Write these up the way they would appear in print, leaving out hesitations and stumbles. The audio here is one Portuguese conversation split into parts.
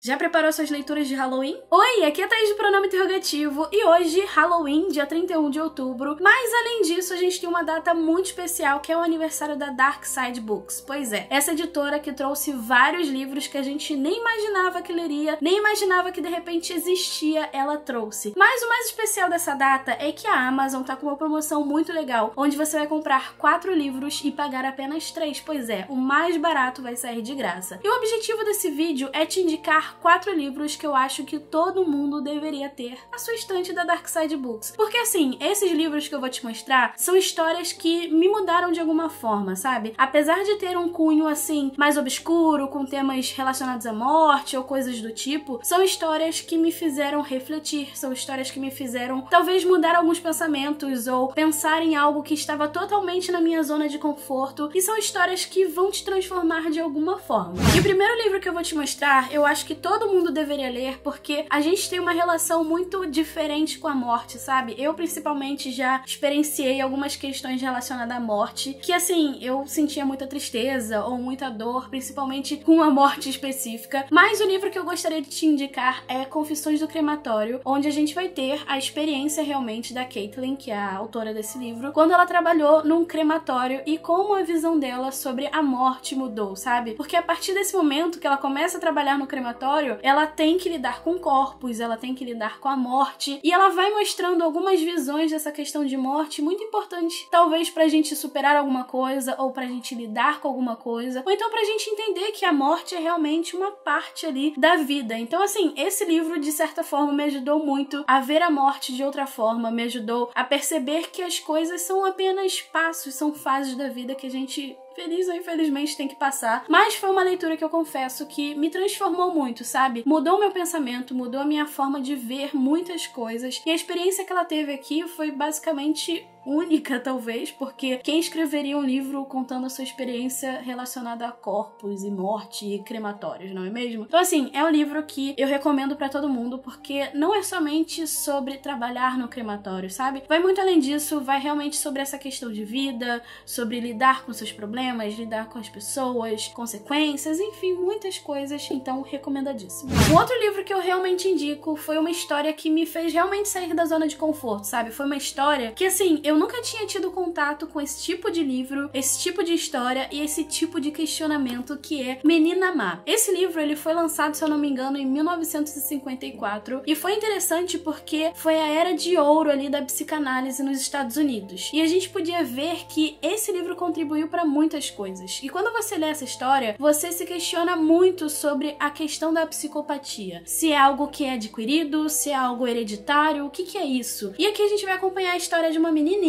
Já preparou suas leituras de Halloween? Oi, aqui é a Thaís do Pronome Interrogativo e hoje, Halloween, dia 31 de outubro, mas além disso a gente tem uma data muito especial que é o aniversário da Dark Side Books. Pois é, essa editora que trouxe vários livros que a gente nem imaginava que leria, nem imaginava que de repente existia, ela trouxe. Mas o mais especial dessa data é que a Amazon tá com uma promoção muito legal, onde você vai comprar 4 livros e pagar apenas 3. Pois é, o mais barato vai sair de graça. E o objetivo desse vídeo é te indicar 4 livros que eu acho que todo mundo deveria ter na sua estante da Dark Side Books. Porque assim, esses livros que eu vou te mostrar são histórias que me mudaram de alguma forma, sabe? Apesar de ter um cunho assim, mais obscuro, com temas relacionados à morte ou coisas do tipo, são histórias que me fizeram refletir, são histórias que me fizeram talvez mudar alguns pensamentos ou pensar em algo que estava totalmente na minha zona de conforto, e são histórias que vão te transformar de alguma forma. E o primeiro livro que eu vou te mostrar, eu acho que todo mundo deveria ler, porque a gente tem uma relação muito diferente com a morte, sabe? Eu principalmente já experienciei algumas questões relacionadas à morte, que assim, eu sentia muita tristeza ou muita dor, principalmente com a morte específica. Mas o livro que eu gostaria de te indicar é Confissões do Crematório, onde a gente vai ter a experiência realmente da Caitlin, que é a autora desse livro, quando ela trabalhou num crematório e como a visão dela sobre a morte mudou, sabe? Porque a partir desse momento que ela começa a trabalhar no crematório, ela tem que lidar com corpos, ela tem que lidar com a morte, e ela vai mostrando algumas visões dessa questão de morte muito importante, talvez pra gente superar alguma coisa, ou pra gente lidar com alguma coisa, ou então pra gente entender que a morte é realmente uma parte ali da vida. Então assim, esse livro de certa forma me ajudou muito a ver a morte de outra forma, me ajudou a perceber que as coisas são apenas passos, são fases da vida que a gente, feliz ou infelizmente, tem que passar. Mas foi uma leitura que eu confesso que me transformou muito, sabe? Mudou meu pensamento, mudou a minha forma de ver muitas coisas. E a experiência que ela teve aqui foi basicamente única, talvez, porque quem escreveria um livro contando a sua experiência relacionada a corpos e morte e crematórios, não é mesmo? Então assim, é um livro que eu recomendo pra todo mundo, porque não é somente sobre trabalhar no crematório, sabe? Vai muito além disso, vai realmente sobre essa questão de vida, sobre lidar com seus problemas, lidar com as pessoas, consequências, enfim, muitas coisas, então recomendadíssimo. Um outro livro que eu realmente indico foi uma história que me fez realmente sair da zona de conforto, sabe? Foi uma história que assim, eu nunca tinha tido contato com esse tipo de livro, esse tipo de história e esse tipo de questionamento, que é Menina Má. Esse livro, ele foi lançado, se eu não me engano, em 1954, e foi interessante porque foi a era de ouro ali da psicanálise nos Estados Unidos. E a gente podia ver que esse livro contribuiu para muitas coisas. E quando você lê essa história, você se questiona muito sobre a questão da psicopatia. Se é algo que é adquirido, se é algo hereditário, o que que é isso? E aqui a gente vai acompanhar a história de uma menininha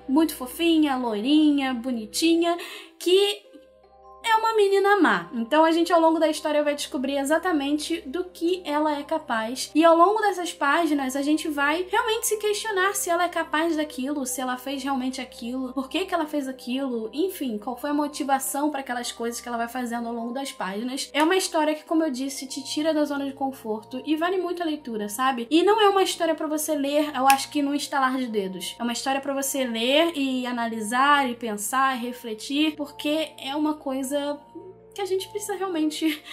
muito fofinha, loirinha, bonitinha, que é uma menina má. Então a gente ao longo da história vai descobrir exatamente do que ela é capaz. E ao longo dessas páginas a gente vai realmente se questionar se ela é capaz daquilo, se ela fez realmente aquilo, por que que ela fez aquilo, enfim, qual foi a motivação para aquelas coisas que ela vai fazendo ao longo das páginas. É uma história que, como eu disse, te tira da zona de conforto e vale muito a leitura, sabe? E não é uma história para você ler, eu acho que num estalar de dedos. É uma história para você ler e analisar e pensar e refletir, porque é uma coisa que a gente precisa realmente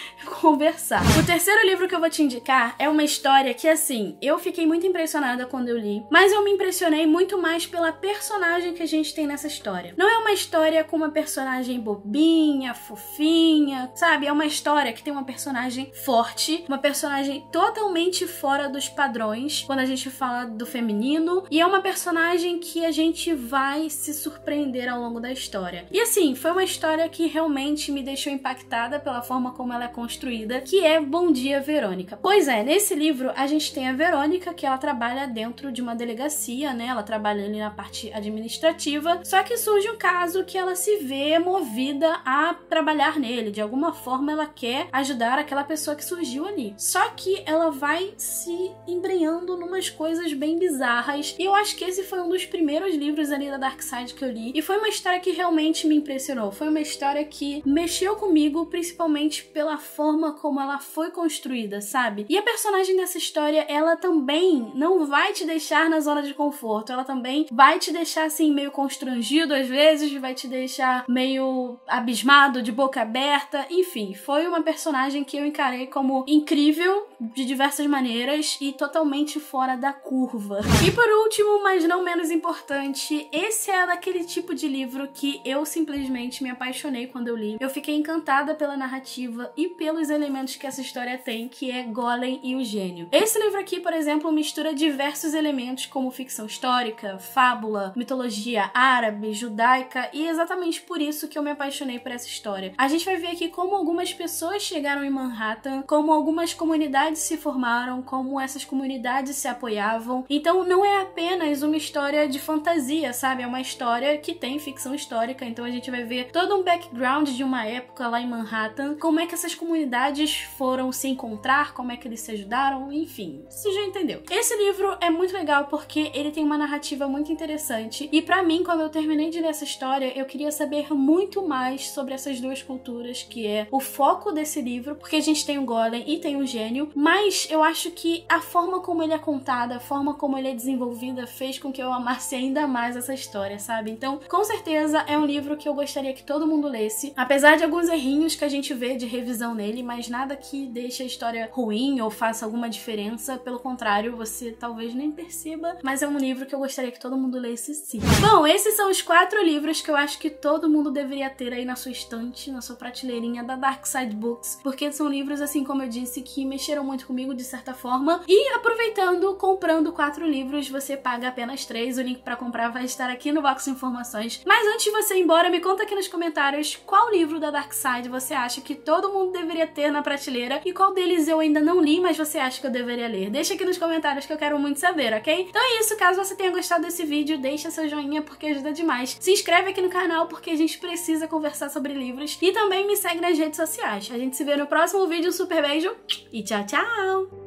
conversar. O terceiro livro que eu vou te indicar é uma história que, assim, eu fiquei muito impressionada quando eu li, mas eu me impressionei muito mais pela personagem que a gente tem nessa história. Não é uma história com uma personagem bobinha, fofinha, sabe? É uma história que tem uma personagem forte, uma personagem totalmente fora dos padrões quando a gente fala do feminino, e é uma personagem que a gente vai se surpreender ao longo da história. E assim, foi uma história que realmente me deixou impactada pela forma como ela é construída, que é Bom Dia, Verônica. Pois é, nesse livro a gente tem a Verônica, que ela trabalha dentro de uma delegacia, né? Ela trabalha ali na parte administrativa, só que surge um caso que ela se vê movida a trabalhar nele. De alguma forma ela quer ajudar aquela pessoa que surgiu ali. Só que ela vai se embrenhando numas coisas bem bizarras, e eu acho que esse foi um dos primeiros livros ali da Dark Side que eu li, e foi uma história que realmente me impressionou. Foi uma história que mexeu comigo comigo, principalmente pela forma como ela foi construída, sabe? E a personagem dessa história, ela também não vai te deixar na zona de conforto, ela também vai te deixar assim meio constrangido às vezes, vai te deixar meio abismado, de boca aberta, enfim, foi uma personagem que eu encarei como incrível de diversas maneiras e totalmente fora da curva. E por último, mas não menos importante, esse é daquele tipo de livro que eu simplesmente me apaixonei quando eu li. Eu fiquei encantada pela narrativa e pelos elementos que essa história tem, que é Golem e o Gênio. Esse livro aqui, por exemplo, mistura diversos elementos como ficção histórica, fábula, mitologia árabe, judaica, e é exatamente por isso que eu me apaixonei por essa história. A gente vai ver aqui como algumas pessoas chegaram em Manhattan, como algumas comunidades se formaram, como essas comunidades se apoiavam. Então não é apenas uma história de fantasia, sabe? É uma história que tem ficção histórica, então a gente vai ver todo um background de uma época lá em Manhattan, como é que essas comunidades foram se encontrar, como é que eles se ajudaram, enfim, você já entendeu. Esse livro é muito legal porque ele tem uma narrativa muito interessante e pra mim, quando eu terminei de ler essa história, eu queria saber muito mais sobre essas duas culturas, que é o foco desse livro, porque a gente tem o Golem e tem o Gênio, mas eu acho que a forma como ele é contado, a forma como ele é desenvolvida fez com que eu amasse ainda mais essa história, sabe? Então, com certeza é um livro que eu gostaria que todo mundo lesse, apesar de alguns errinhos que a gente vê de revisão nele, mas nada que deixe a história ruim ou faça alguma diferença, pelo contrário, você talvez nem perceba, mas é um livro que eu gostaria que todo mundo lesse sim. Bom, esses são os 4 livros que eu acho que todo mundo deveria ter aí na sua estante, na sua prateleirinha da Dark Side Books, porque são livros, assim como eu disse, que mexeram muito comigo de certa forma, e aproveitando, comprando 4 livros, você paga apenas 3, o link pra comprar vai estar aqui no box de informações. Mas antes de você ir embora, me conta aqui nos comentários qual livro da Dark Side você acha que todo mundo deveria ter na prateleira e qual deles eu ainda não li, mas você acha que eu deveria ler. Deixa aqui nos comentários que eu quero muito saber, ok? Então é isso, caso você tenha gostado desse vídeo, deixa seu joinha porque ajuda demais. Se inscreve aqui no canal porque a gente precisa conversar sobre livros e também me segue nas redes sociais. A gente se vê no próximo vídeo, um super beijo e tchau, tchau!